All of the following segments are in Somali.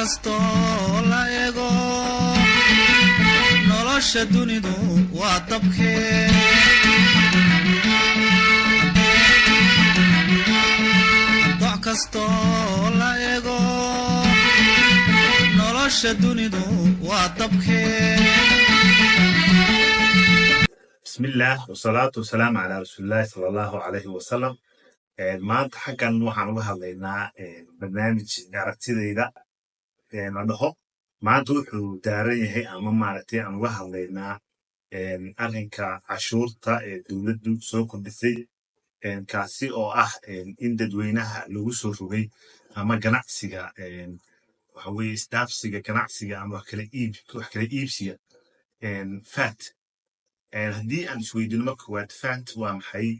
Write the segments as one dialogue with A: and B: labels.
A: kastoo la eego nolosha dunidu waa dabkee doc kastoo la eego nolosha dunidu waa dabkee
B: بسم الله والصلاة والسلام على رسول الله صلى الله عليه وسلم. maanta xaggan waxaan uga hadlaynaa barnaamij aragtidayda la dhaho maanta wuxuu daaran yahay ama maaragtay aan uga hadlaynaa arrinka cashuurta ee dowladdu soo kordhisay kaasi oo ah in dadweynaha lagu soo rogay ama ganacsiga waxa weeye isdhaafsiga ganacsiga ama wax kala iibsiga VAT. haddii aan isweydiino marka koowaad VAT waa maxay?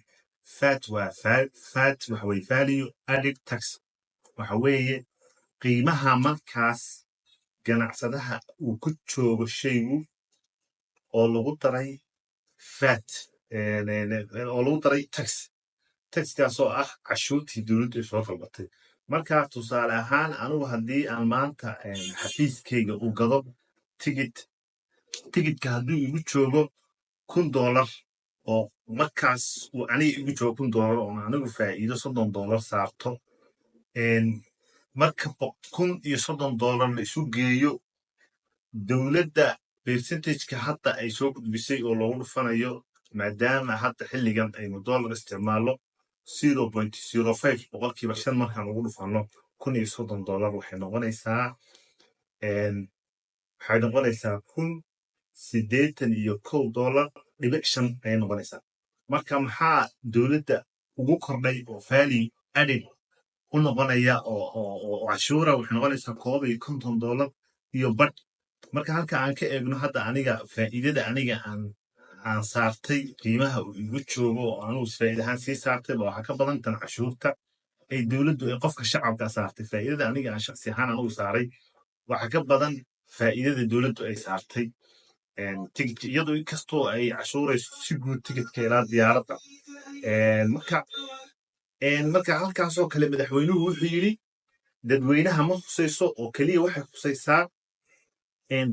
B: VAT waxa weeye value added tax. waxa weeye qiimaha markaas ganacsadaha uu ku joogo shaygu oo lagu daray VAT oo lagu daray taxkaas oo ah cashuurtii dowladdu ay soo falbatay. marka tusaale ahaan anigu haddii aan maanta xafiiskayga u gado tigidka hadduu igu joogo $1 oo markaas uu aniga igu joogo $1 oo anigu faa'iido $30 saarto marka $130 la isu geeyo dowladda percentageka hadda ay soo gudbisay oo loogu dhufanayo maadaama hadda xilligan aynu dollar isticmaalo 0.05 boqolkiiba 5 markaan ugu dhufano $130 waxay noqonaysaa $81.5 ayay noqonaysaa. marka maxaa dowladda ugu kordhay oo value added u noqonaya oo cashuura waxay noqonaysaa $50 iyo badh. marka halka aan ka eegno hadda aniga faa'iidada aniga aan saartay qiimaha uu igu joogo oo anugu faa'iida ahaan sii saartay ba waxaa ka badan tan cashuurta ay dowladdu ay qofka shacabka saartay. faa'iidada aniga aan shakhsi ahaan anugu saaray waxaa ka badan faa'iidada dowladdu ay saartay tigidka iyadoo inkastoo ay cashuurayso si guud tigidka ilaa diyaaradda. marka halkaasoo kale madaxweynuhu wuxuu yidhi dadweynaha ma khusayso oo keliya waxay khusaysaa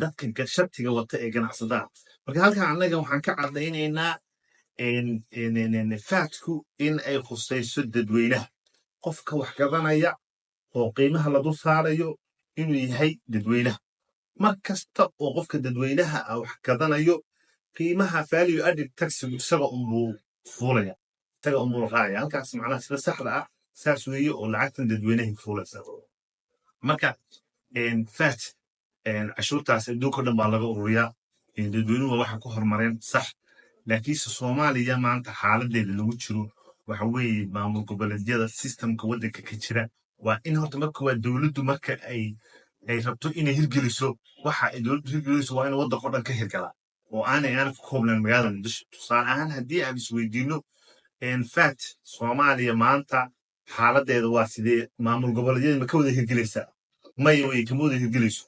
B: dadka shatiga wata ee ganacsadaha. marka halkan annaga waxaan ka caddaynaynaa faatku in ay khusayso dadweynaha qofka wax gadanaya oo qiimaha la dul saarayo inuu yahay dadweynaha. mar kasta oo qofka dadweynaha wax gadanayo qiimaha value added taxigu isaga unbuu fuulaya isaga unbuu raacaya. halkaas macnaha sida saxda ah saas weeye oo lacagtan dadweynahay fuulaysa. marka VAT cashuurtaas adduunka o dhan baa laga ururiyaa dadweynuhu waxa ku horumareen sax. laakiinse soomaaliya maanta xaaladeeda lagu jiro waxa weeye maamul goboleedyada systemka waddanka ka jira waa in horta marka waa dowladdu marka ay rabto inay hirgeliso waxa ay dowladdu hirgeliso waa in waddanka o dhan ka hirgalaa oo aanay ku koobnaan magaalada muqdisho. tusaale ahaan haddii aan isweydiino VAT soomaaliya maanta xaaladeeda waa sidee? maamul goboleedyada ma ka wada hirgelaysaa? maya wey kama wada hirgelayso.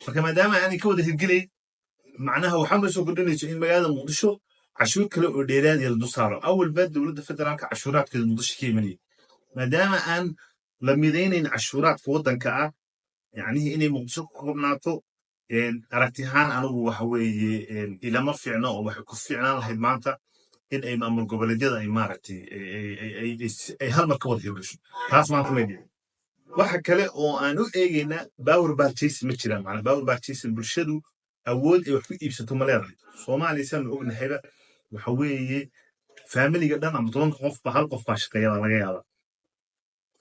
B: marka maadaama aanay ka wada hirgelayn macnaha waxaa ma soo kordhinayso in magaalada muqdisho cashuur kale oo dheeraadiya la dul saaro. awalba dowladda federaalka cashuuraadkeeda muqdisho ka imanaya maadaama aan la midaynayn cashuuraadka waddanka ah yacnihii inay muqdisho ku koobnaato aragti ahaan anigu waxa weeye ilama fiicno oo waxay ku fiicnaan lahayd maanta in ay maamul goboleedyada ay maaragtay ay hal mar ka wada hirgasho. taas maanta ma dhici. waxa kale oo aan u eegaynaa power purchase ma jiraan. macnaa power purchase bulshadu awood ay wax ku iibsato ma leedahay. soomaaliya siaanu ognahayba waxa weeye faamiliga dhan ama 10 qofba hal qof baa shaqeeya baa laga yaabaa.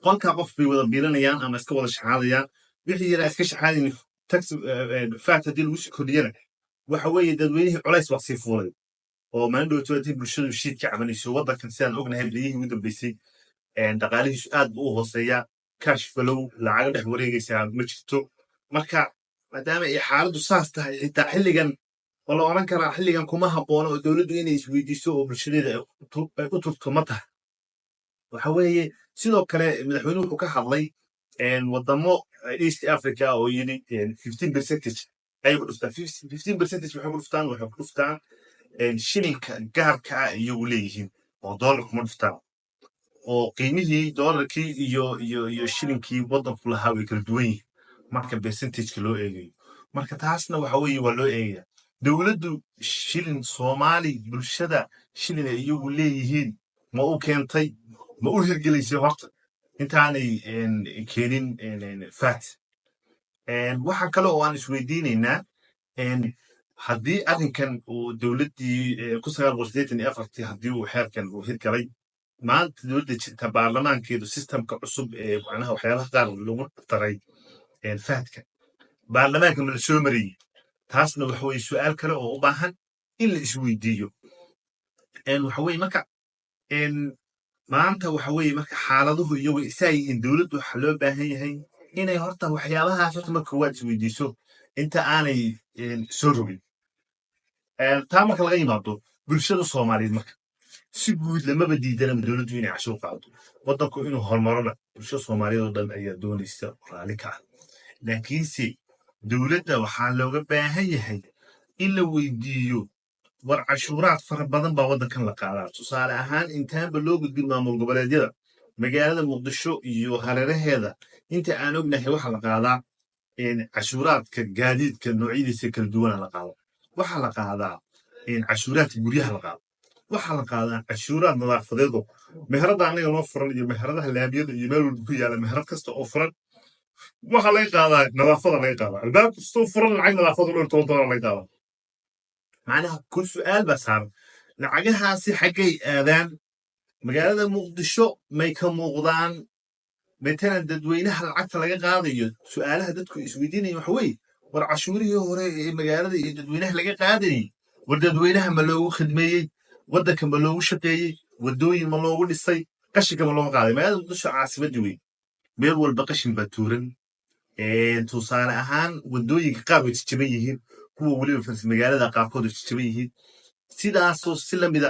B: qolkaa qof bay wada biilanayaan ama iska wada shaxaadayaan. wixii yaraa iska shaxaadayn tax VAT haddii lagu sii kordhiyana waxa weeye dadweynihii culays baa sii fuulay oo maalin dhowto haddii bulshadu shiid ka cabanayso waddankan sidaan ognahay beryihii ugu dambeysay dhaqaalihiisu aad buu u hooseeyaa. cash flow lacaga dhex wareegaysaa ma jirto. marka maadaama ay xaaladdu saas tahay xitaa xilligan oo la oran karaa xilligan kuma habboona oo dowladdu inay isweydiiso oo bulshadeeda ay u turto ma tahay. waxa weeye sidoo kale madaxweynuhu wuxuu ka hadlay wadamo East Africa oo yidhi 15% ayay ku dhuftaan. 15% waxay ku dhuftaan shilinka gaarka ah iyagu leeyihiin oo dollar kuma dhuftaan. oo qiimihii dollarkii iyo shilinkii waddanku lahaa way kala duwan yihiin marka percentage-ka loo eegayo marka taasna waxa weeye waa loo eegaya dowladdu shilin soomaali bulshada shilin ay iyagu leeyihiin ma u keentay ma u hirgelisay horta intaanay keenin fat waxa kale oo aan isweydiinaynaa haddii arrinkan uu dowladdii 1984 haddii uu xeerkan uu hirgalay maanta dowladda jirta baarlamaankeedu sistamka cusub ee macnaha waxyaabaha qaar lagu daray faadka baarlamaanka ma la soo mariyey taasna waxa weye su-aal kale oo u baahan in la isweydiiyo waxa weye marka maanta waxa weye marka xaaladuhu iyagu isaa yihiin dowladdu waxa loo baahan yahay inay horta waxyaabahaas horta marka waad isweydiiso inta aanay soo rogin taa marka laga yimaado bulshada soomaaliyeed marka si guud lamaba diidanama dowladdu inay cashuur qaado waddanku inuu horumarona bulshada soomaaliyeed oo dhan ayaa doonaysa raalli ka ah laakiinse dowladda waxaa looga baahan yahay in la weydiiyo war cashuuraad fara badan baa waddankan la qaadaa tusaale ahaan intaanba loo gudbin maamul goboleedyada magaalada muqdisho iyo hareeraheeda inta aan ognahay waxa la qaadaa cashuuraadka gaadiidka noocyadiisa kala duwana la qaado waxaa la qaadaa cashuuraadka guryaha la qaado waxaa la qaadaa cashuuraad nadaafadeedo meherada anaga noo furan iyo meheradaha laamiyada iyo meel walba ku yaala meherad kasta oo furan waxaa laga qaadaa nadaafada laga qaadaa albaab kastoo furan lacag nadaafada dhan $10 laga qaadaa macnaha kun su-aal baa saaran lacagahaasi xaggay aadaan magaalada muqdisho may ka muuqdaan matalan dadweynaha lacagta laga qaadayo su-aalaha dadku isweydiinaya waxa weye war cashuurihii hore ee magaalada iyo dadweynaha laga qaadayey war dadweynaha ma loogu khidmeeyey waddanka ma loogu shaqeeyey waddooyin ma loogu dhisay qashinka ma looga qaaday magaalada muqdisho caasimadii wey meel walba qashin baa tuuran tusaale ahaan waddooyinka qaar way jajaban yihiin kuwa weliba magaalada qaarkood way jajaban yihiin sidaasoo si lamida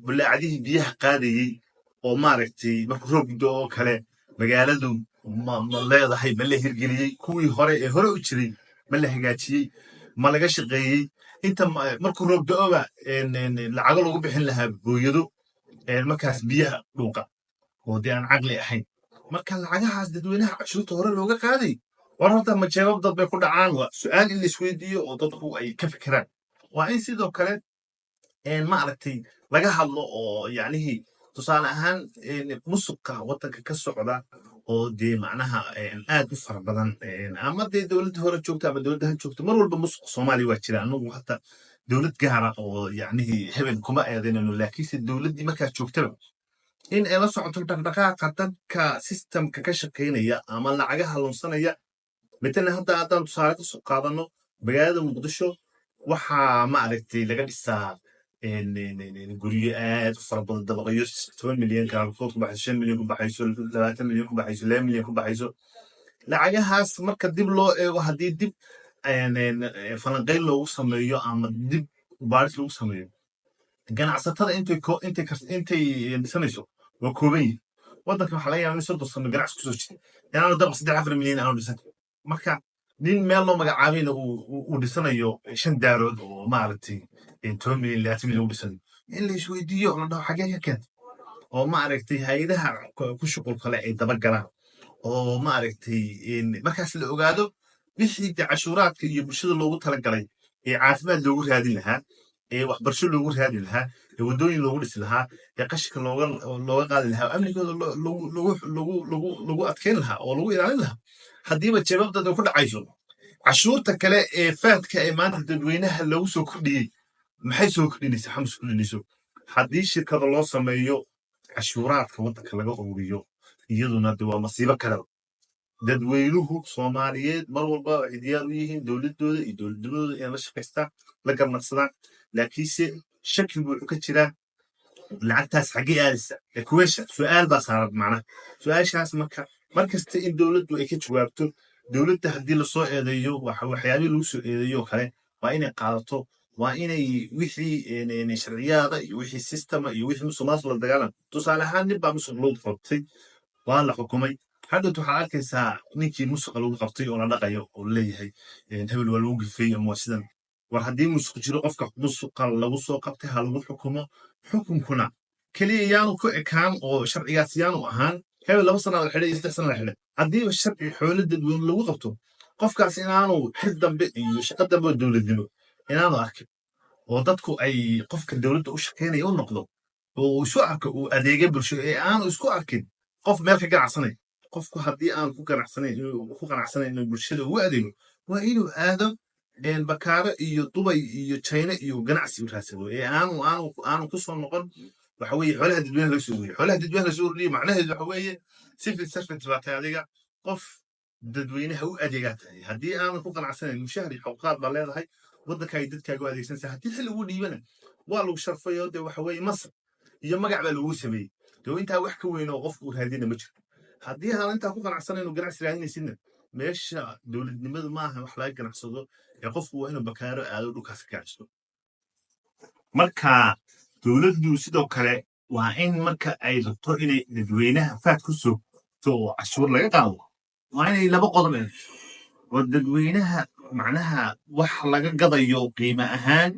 B: bulaacadihii biyaha qaadayey oo maaragtay markuu roob guddo oo kale magaaladu ma leedahay ma la hirgeliyey kuwii hore ee hore u jiray ma la hagaajiyey ma laga shaqeeyey inta markuu roob da-oba lacago lagu bixin lahaa booyado markaas biyaha dhuuqa oo dee aan caqli ahayn marka lacagahaas dadweynaha cashuurta hore looga qaaday war horta ma jeebab dad bay ku dhacaan waa su-aal in la isweydiiyo oo dadku ay ka fikiraan waa in sidoo kale maaragtay laga hadlo oo yacnihii tusaale ahaan musuqa waddanka ka socda oo dee macnaha aad u fara badan ama dee dowladda hore joogta ama dowladda han joogta mar walba musuqa soomaaliya waa jira anagu hata dowlad gaara oo yacnihii hebel kuma eedaynano laakiinse dowladdii markaas joogtaba in ay la socoto dhaqdhaqaaqa dadka sistamka ka shaqaynaya ama lacagaha lunsanaya matalan hadda haddaan tusaale ka soo qaadano magaalada muqdisho waxaa maaragtay laga dhisaa guryo aad u fara badan dabaqyo 10 milyan qaarkood ku baxayso 5 milyan ku baxayso 20 milyan ku baxayso 2 milyan ku baxayso lacagahaas marka dib loo eego haddii dib falanqayn loogu sameeyo ama dib baaris lagu sameeyo ganacsatada intay dhisanayso waa kooban yihin waddanka waxaa laga yaaba in 30 sano ganacsi kusoo jira inaanu dabaq 3-4 milyan aanu dhisan marka nin meel loo magacaabayna uu dhisanayo 5 daarood oo maaragtay 10 milyan 20 milyan u dhisanayo in la isweydiiyo la dhaho xagee ka keenta oo maaragtay hay-adaha ku shuqul kale ay daba galaan oo maaragtay markaas la ogaado wixii cashuuraadka iyo bulshada loogu talagalay ee caafimaad loogu raadin lahaa ee waxbarasho loogu raadin lahaa ee waddooyin loogu dhisi lahaa ee qashinka looga qaadi lahaa amnigooda lagu adkeyn lahaa oo lagu ilaalin lahaa haddiiba jeebabdada ku dhacayso cashuurta kale ee faadka ee maanta dadweynaha lagu soo kordhiyey maxay soo kordhinaysa xamus kordhinayso haddii shirkada loo sameeyo cashuuraadka waddanka laga ururiyo iyaduna de waa masiibo kale dadweynuhu soomaaliyeed mar walba waxay diyaar u yihiin dowladooda iyo dowladnimadooda inay la shaqaystaan la garnaqsadaan laakiinse shaki wuxuu ka jiraa lacagtaas xaggee aadaysa kuweesha su-aal baa saaran macnaha su-aashaas markasta in dowladdu ay ka jawaabto dowladda haddii lasoo eedeeyo waxyaabihii lagu soo eedeeyo kale waa inay qaadato waa inay wixii sharciyaada iyo wixii sistema iyo wixii musuqmaasuq la dagaalan tusaale ahaan nin baa musuq lagu qabtay waa la xukumay hadhowt waxaad arkaysaa ninkii musuqa lagu qabtay oo la dhaqayo oo leeyahay hebel waa lagu gifay ama waa sidan war haddii musuq jiro qofka musuqa lagu soo qabtay ha lagu xukumo xukunkuna keliya yaanu ku ekaan oo sharcigaas yaanu ahaan hebel 2 sano la xidhay iyo 3 sano la xidhay haddiiba sharci xoolo dadweyne lagu qabto qofkaas inaanu xil dambe iyo shaqo dambe oo dowladnimo inaanu arkin oo dadku ay qofka dowladda u shaqaynaya u noqdo oo uu isu arko uu adeega bulsho ee aanu isku arkin qof meel ka ganacsanay qofku haddii aan ku qanacsanayn inuu bulshada ugu adeego waa inuu aado bakaaro iyo dubay iyo china iyo ganacsi u raadsado ee aanu ku soo noqon waxa weeye xoolaha dadweynaha laga soo ururiyo xoolaha dadweynaha laga soo ururiyo macnaheedu waxa weeye civil servant baa tahay adiga qof dadweynaha u adeegaa tahay haddii aanan ku qanacsanayn mushahar iyo xuquuqaad baa leedahay waddanka ay dadkaaga u adeegsanaysaa haddii xil ugu dhiibana waa lagu sharfayo dee waxa weeye masar iyo magac baa lagu sameeyey dee intaa wax ka weyn oo qofku uu raadina ma jirto haddii aan intaa ku qanacsanayn oo ganacsi raadinaysidna meesha dowladnimadu maaha wax laga ganacsado ee qofku waa inuu bakaaro aado dhulkaas ka gacaysto marka dowladdu sidoo kale waa in marka ay rabto inay dadweynaha faad ku soogto oo cashuur laga qaado waa inay 2 qodob oo dadweynaha macnaha wax laga gadayo qiimo ahaan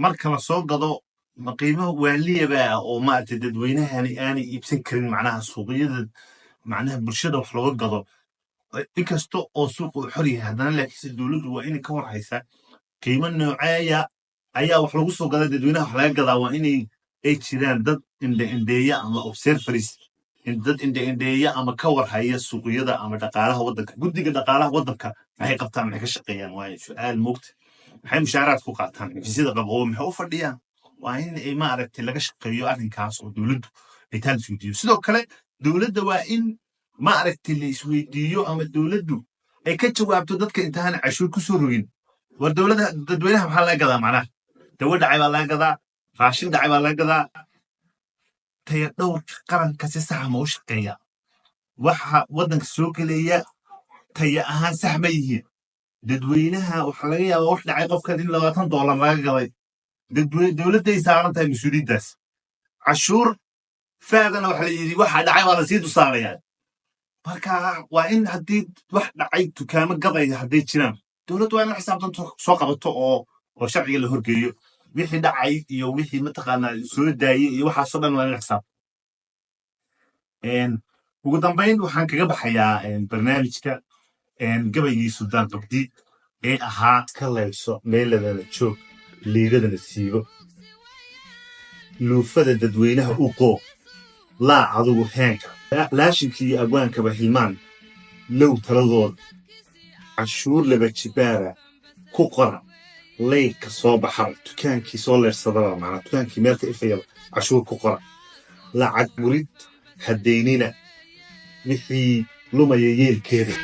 B: marka la soo gado ma qiimo waaliyaba oo maaragtay dadweynahani aanay iibsan karin macnaha suuqyada macnaha bulshada wax looga gado inkasta oo suuqu xor yahay haddana laakiinse dowladdu waa inay ka war haysaa qiimo nooceeya ayaa wax lagu soo gadaa dadweynaha wax laga gadaa waa inay ay jiraan dad indha-indheeya ama observeries dad indha-indheeya ama ka war haya suuqyada ama dhaqaalaha waddanka guddiga dhaqaalaha waddanka maxay qabtaan maxay ka shaqeeyaan waaye su-aal moogta maxay mushaaraad ku qaataan xafiisyada qabooba maxay u fadhiyaan waa in ay maaragtay laga shaqeeyo arrinkaas oo dowladdu ay taan isweydiiyo sidoo kale dowladda waa in maaragtay la isweydiiyo ama dowladdu ay ka jawaabto dadka intaana cashuur ku soo rogin war dadweynaha maxaa laga gadaa macnaha dawo dhacay baa laga gadaa raashin dhacay baa laga gadaa taya dhowrka qaranka si saxa ma u shaqeeya waxa waddanka soo gelaya taya ahaan sax ma yihiin dadweynaha waxaa laga yaabaa wax dhacay qofkan in $20 laga gaday dowladday saaran tahay mas-uuliyaddaas cashuur faadana waxa la yidhi waxa dhacay waa lasii dusaalayaa marka waa in haddii wax dhacay dukaamo gadaya hadday jiraan dowladdu waa in la xisaabtanto soo qabato oo sharciga la horgeeyo wixii dhacay iyo wixii mataqaanaa soo daayey iyo waxaasoo dhan waa in la xisaabto ugu dambayn waxaan kaga baxayaa barnaamijka gabaygii suldaan qabdi ee ahaa iska leylso meeladana joog liigadana siibo luufada dadweynaha u qoo laa adugu heenka laashinkii agwaankaba hilmaan low taladooda cashuur laba jibaara ku qora leydka soo baxa dukaankii soo leersadaba macnaa dukaankii meelka ifayaba cashuur ku qora lacag murid haddaynina wixii lumaya yeelkeeda